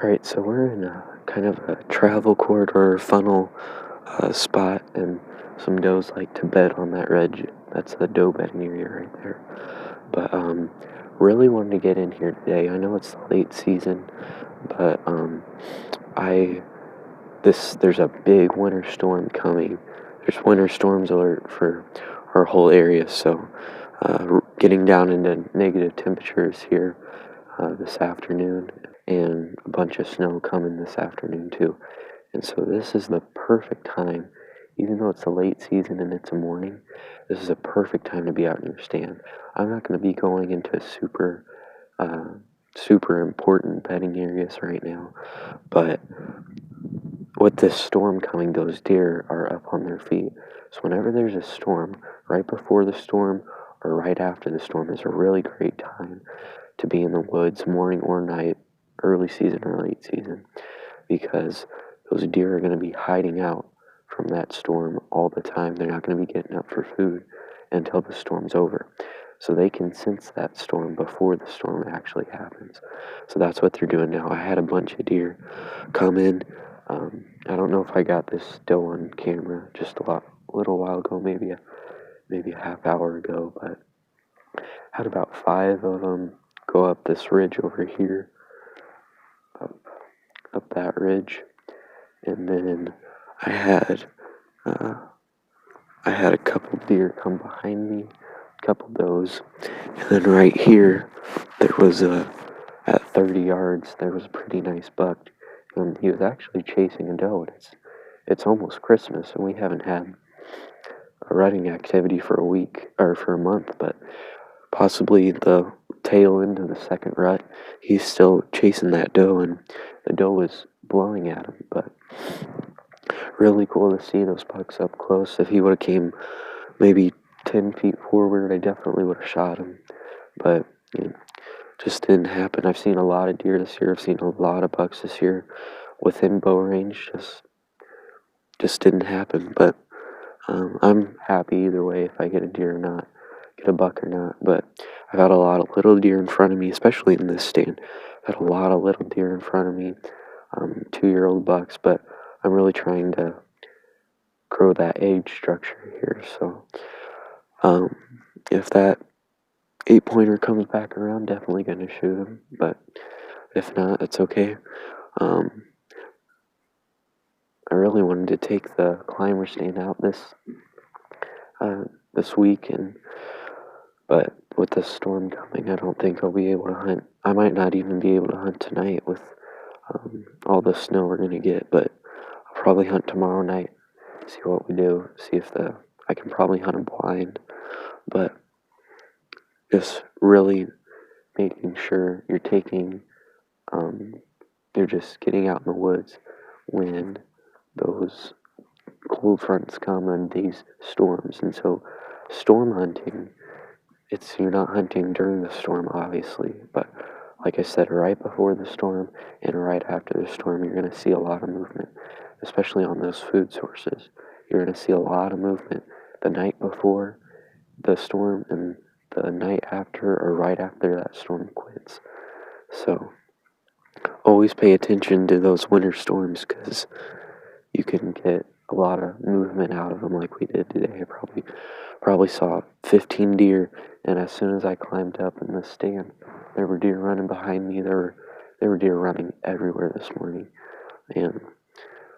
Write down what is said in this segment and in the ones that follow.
Alright, so we're in a kind of a travel corridor funnel spot, and some does like to bed on that ridge. That's the doe bedding area right there. But really wanted to get in here today. I know it's the late season, but I there's a big winter storm coming. There's winter storms alert for our whole area, so getting down into negative temperatures here this afternoon, and a bunch of snow coming this afternoon too. And so this is the perfect time, even though it's a late season and it's a morning, this is a perfect time to be out in your stand. I'm not going to be going into uh, super important bedding areas right now, but with this storm coming, those deer are up on their feet. So whenever there's a storm, right before the storm or right after the storm is a really great time to be in the woods, morning or night, early season or late season, because those deer are going to be hiding out from that storm all the time. They're not going to be getting up for food until the storm's over. So they can sense that storm before the storm actually happens. So that's what they're doing now. I had a bunch of deer come in. I don't know if I got this still on camera just little while ago, maybe a half hour ago, but had about 5 of them go up this ridge over here, up, up that ridge, and then I had uh, I had a couple deer come behind me, a couple does, and then right here there was at 30 yards there was a pretty nice buck, and he was actually chasing a doe. And it's almost Christmas, and we haven't had a rutting activity for a week or for a month, but possibly the tail end of the second rut, he's still chasing that doe, and the doe was blowing at him. But really cool to see those bucks up close. If he would have came maybe 10 feet forward, I definitely would have shot him. But just didn't happen. I've seen a lot of deer this year. I've seen a lot of bucks this year within bow range. Just didn't happen. But I'm happy either way if I get a deer or not, get a buck or not. But I've had a lot of little deer in front of me, especially in this stand. I've had a lot of little deer in front of me, 2-year-old bucks. But I'm really trying to grow that age structure here. So if that 8-pointer comes back around, definitely gonna shoot him. But if not, it's okay. Um, I really wanted to take the climber stand out this week, but with the storm coming, I don't think I'll be able to hunt. I might not even be able to hunt tonight with all the snow we're gonna get. But I'll probably hunt tomorrow night. See what we do. See if I can probably hunt a blind. But just really making sure you're just getting out in the woods when those cold fronts come and these storms. And so storm hunting, you're not hunting during the storm, obviously, but like I said, right before the storm and right after the storm, you're going to see a lot of movement, especially on those food sources. You're going to see a lot of movement the night before the storm and the night after or right after that storm quits. So always pay attention to those winter storms, because you can get a lot of movement out of them like we did today. I probably saw 15 deer, and as soon as I climbed up in the stand, there were deer running behind me. There were deer running everywhere this morning. And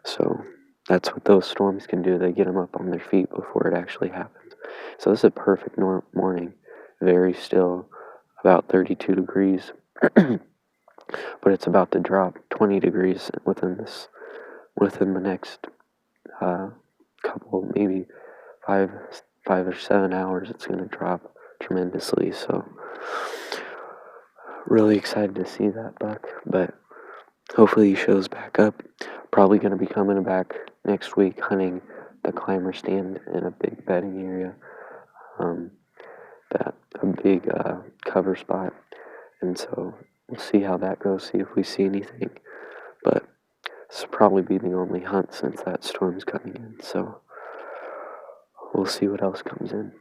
so that's what those storms can do. They get them up on their feet before it actually happens. So this is a perfect morning. Very still, about 32 degrees, but it's about to drop 20 degrees within this within the next uh, couple, maybe five, 5 or 7 hours, it's going to drop tremendously. So really excited to see that buck, but hopefully he shows back up. Probably going to be coming back next week hunting the climber stand in a big bedding area, um, that a big cover spot, and so we'll see how that goes. See if we see anything, but this will probably be the only hunt since that storm's coming in. So we'll see what else comes in.